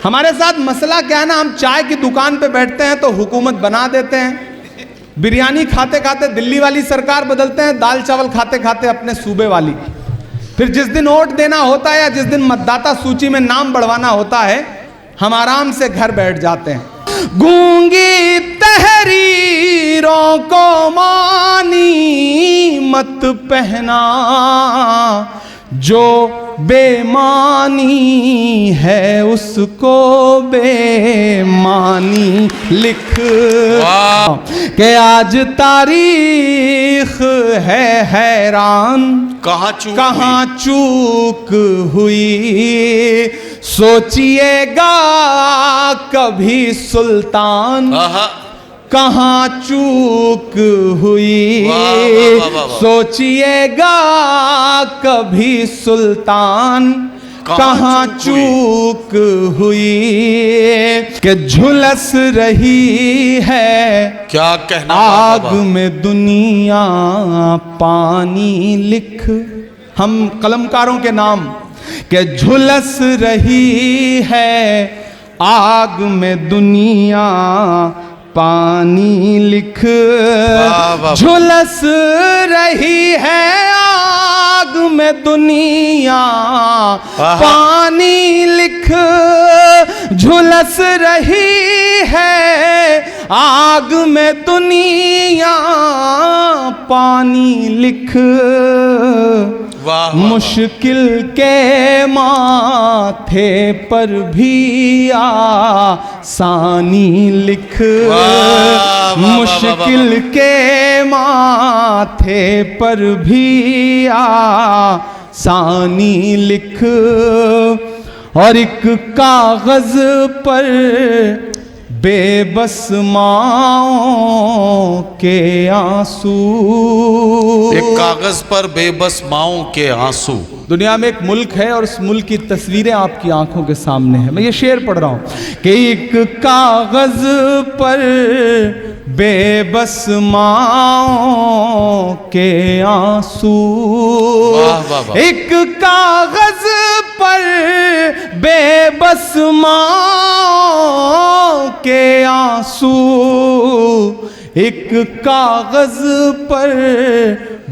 ہمارے ساتھ مسئلہ کیا ہے نا، ہم چائے کی دکان پہ بیٹھتے ہیں تو حکومت بنا دیتے ہیں، بریانی کھاتے کھاتے دلی والی سرکار بدلتے ہیں، دال چاول کھاتے کھاتے اپنے صوبے والی، پھر جس دن ووٹ دینا ہوتا ہے یا جس دن متداتا سوچی میں نام بڑھوانا ہوتا ہے ہم آرام سے گھر بیٹھ جاتے ہیں۔ گونگی تحریروں کو مانی مت پہنا، جو بے معنی ہے اس کو بے معنی لکھ، کہ آج تاریخ ہے حیران کہاں چوک ہوئی، سوچئے گا کبھی سلطان کہاں چوک ہوئی، سوچئے گا کبھی سلطان کہاں چوک ہوئی، کہ جھلس رہی ہے کیا کہنا آگ میں دنیا پانی لکھ۔ ہم قلمکاروں کے نام، کہ جھلس رہی ہے آگ میں دنیا پانی لکھ، جھلس رہی ہے آگ میں دنیا پانی لکھ، جھلس رہی ہے آگ میں دنیا پانی لکھ، مشکل کے ماتھے پر بھی آسانی لکھ، مشکل کے ماتھے پر بھی آسانی لکھ، اور ایک کاغذ پر بے بس ماؤں کے آنسو، ایک کاغذ پر بے بس ماؤں کے آنسو۔ دنیا میں ایک ملک ہے اور اس ملک کی تصویریں آپ کی آنکھوں کے سامنے ہیں، میں یہ شعر پڑھ رہا ہوں، کہ ایک کاغذ پر بے بس ماؤں کے آنسو، ایک کاغذ پر بے بس ماؤں کے آنسو، ایک کاغذ پر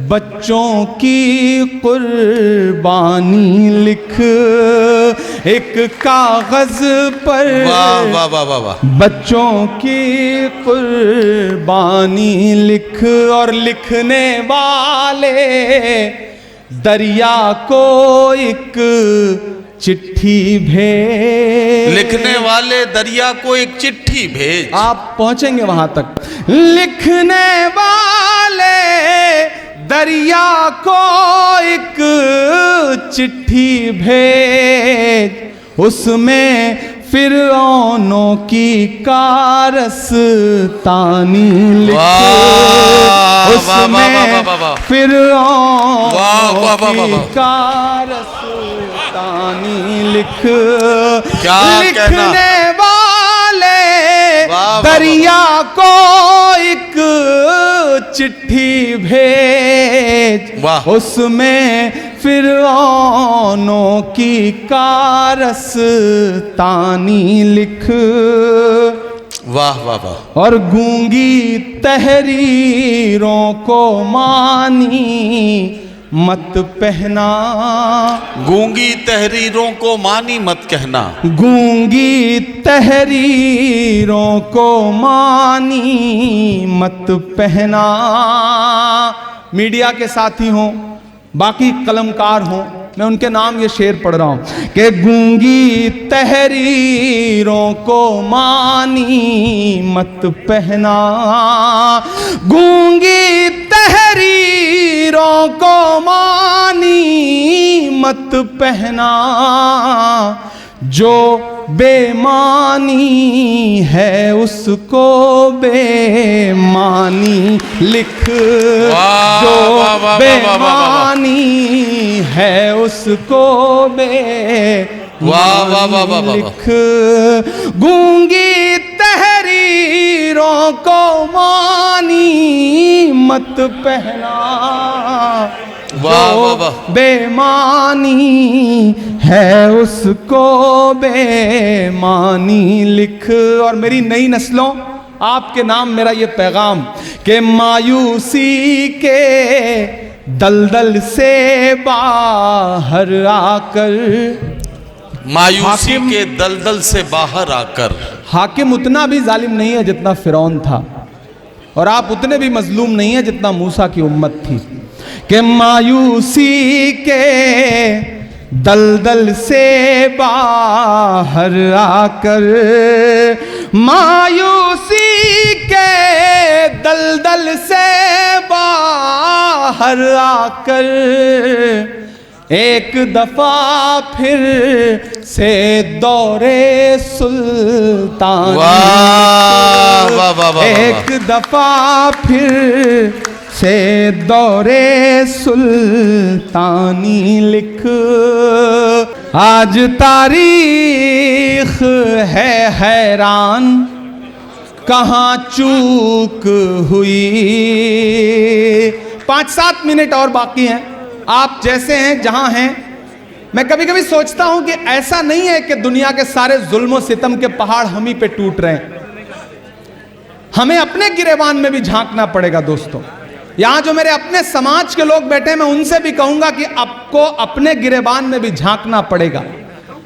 بچوں کی قربانی لکھ، ایک کاغذ پر بچوں کی قربانی لکھ، اور لکھنے والے دریا کو ایک چٹھی بھیج، لکھنے والے دریا کو ایک چٹھی بھیج، آپ پہنچیں گے وہاں تک، لکھنے والے دریا کو ایک چٹھی بھیج، اس میں فرعونوں کی کارستانی لکھ، اس میں فرعونوں کی کارستانی لکھ، لکھنے والے دریا کو ایک چٹھی بھیج، اس میں فرعونوں کی کارستانی لکھ، واہ واہ واہ، اور گونگی تحریروں کو مانی مت پہنا، گونگی تحریروں کو مانی مت کہنا، گونگی تحریروں کو مانی مت پہنا۔ میڈیا کے ساتھی ہوں، باقی قلمکار ہوں، میں ان کے نام یہ شعر پڑھ رہا ہوں، کہ گونگی تحریروں کو مانی مت پہنا، گونگی تحریروں کو مانی مت پہنا، جو بے معنی ہے اس کو بے معنی لکھ، جو بے معنی ہے اس کو بے معنی لکھ، گونگی تحریروں کو مانی مت پہنا، वाह, वाह, जो वाह। बेमानी है उसको बेमानी लिख। और मेरी नई नस्लों, आपके नाम मेरा ये पैगाम कि मायूसी के दलदल से बाहर आकर, मायूसी हाकिम- के दलदल से बाहर आकर, हाकिम उतना भी जालिम नहीं है जितना फिरौन था, और आप उतने भी मजलूम नहीं है जितना मूसा की उम्मत थी। कि मायूसी के दलदल से बाहर आकर, मायूसी के दलदल से बाहर आकर, एक दफा फिर से दौरे सुल्तान, वाह, वाह, वाह, वाह, एक दफा फिर से दौरे सुल्तानी लिख। आज तारीख है हैरान, कहाँ चूक हुई। 5-7 मिनट और बाकी हैं। आप जैसे हैं जहां हैं, मैं कभी कभी सोचता हूं कि ऐसा नहीं है कि दुनिया के सारे जुल्म सितम के पहाड़ हम ही पे टूट रहे हैं। हमें अपने गिरेबान में भी झांकना पड़ेगा दोस्तों। यहां जो मेरे अपने समाज के लोग बैठे हैं, मैं उनसे भी कहूंगा कि आपको अपने गिरेबान में भी झांकना पड़ेगा।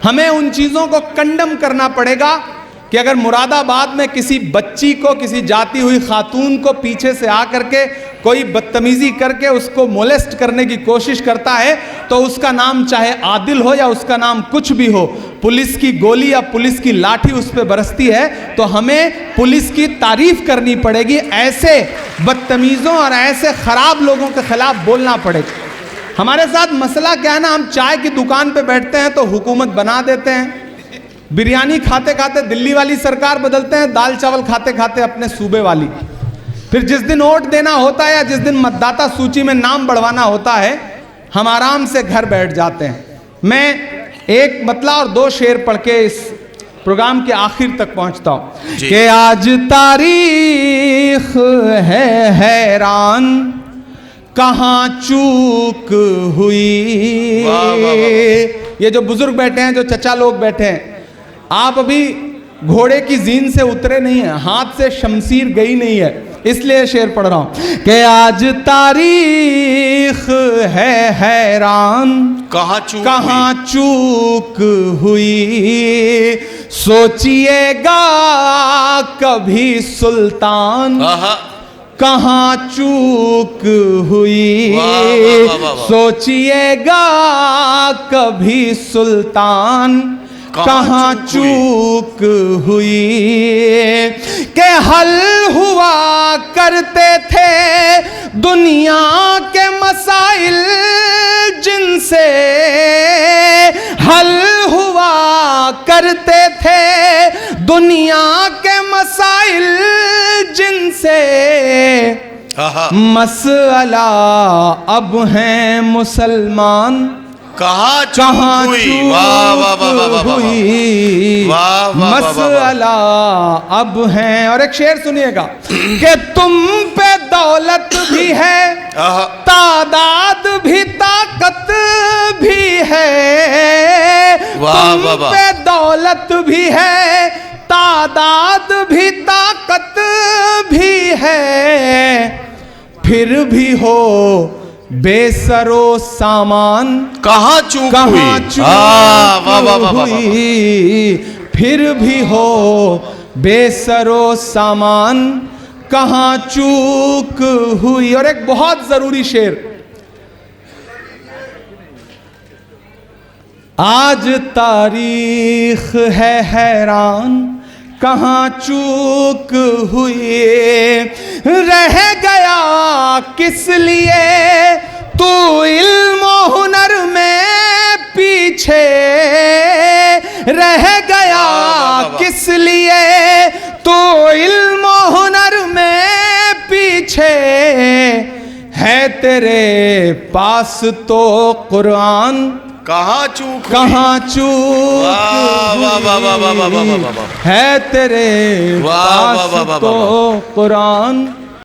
हमें उन चीजों को कंडम करना पड़ेगा कि अगर मुरादाबाद में किसी बच्ची को, किसी जाती हुई खातून को पीछे से आकर के कोई बदतमीजी करके उसको मोलेस्ट करने की कोशिश करता है, तो उसका नाम चाहे आदिल हो या उसका नाम कुछ भी हो, पुलिस की गोली या पुलिस की लाठी उस पर बरसती है तो हमें पुलिस की तारीफ करनी पड़ेगी। ऐसे बदतमीजों और ऐसे खराब लोगों के खिलाफ बोलना पड़ेगा। हमारे साथ मसला क्या है ना, हम चाय की दुकान पे बैठते हैं तो हुकूमत बना देते हैं, बिरयानी खाते खाते दिल्ली वाली सरकार बदलते हैं, दाल चावल खाते खाते अपने सूबे वाली। फिर जिस दिन वोट देना होता है या जिस दिन मतदाता सूची में नाम बढ़वाना होता है, हम आराम से घर बैठ जाते हैं। मैं एक मतला और 2 शेर पढ़ के इस प्रोग्राम के आखिर तक पहुंचता हूं जी। कि आज तारीख है हैरान, कहाँ चूक हुई। वाह, वाह, वाह। ये जो बुजुर्ग बैठे हैं, जो चचा लोग बैठे हैं, आप अभी घोड़े की जीन से उतरे नहीं हैं, हाथ से शमशीर गई नहीं है, इसलिए शेर पढ़ रहा हूं कि आज तारीख है हैरान, कहाँ चूक हुई। सोचिएगा कभी सुल्तान, कहाँ चूक हुई। वाह, वाह, वाह। सोचिएगा कभी सुल्तान, कहाँ चूक हुई। के हल हुआ करते थे दुनिया के मसाइल जिनसे, हल हुआ करते थे दुनिया के मसाइल जिनसे, मसला अब हैं मुसलमान, कहाँ चूक हुई। मसला अब हैं। और एक शेर सुनिएगा कि तुम पे दौलत भी है, तादाद भी ताकत भी है। तुम पे दौलत भी है, तादाद भी ताकत भी है, फिर भी हो बेसरो सामान, कहाँ चूक हुई। फिर भी हो बेसरो सामान, कहाँ चूक हुई। और एक बहुत जरूरी शेर, आज तारीख है हैरान, कहाँ चूक हुई। रह गया किस लिए तू इल्म हुनर में पीछे, रह गया किस लिए तू इल्म हुनर में पीछे। है तेरे पास तो कुरान, कहाँ चूक है तेरे पास तो कुरान,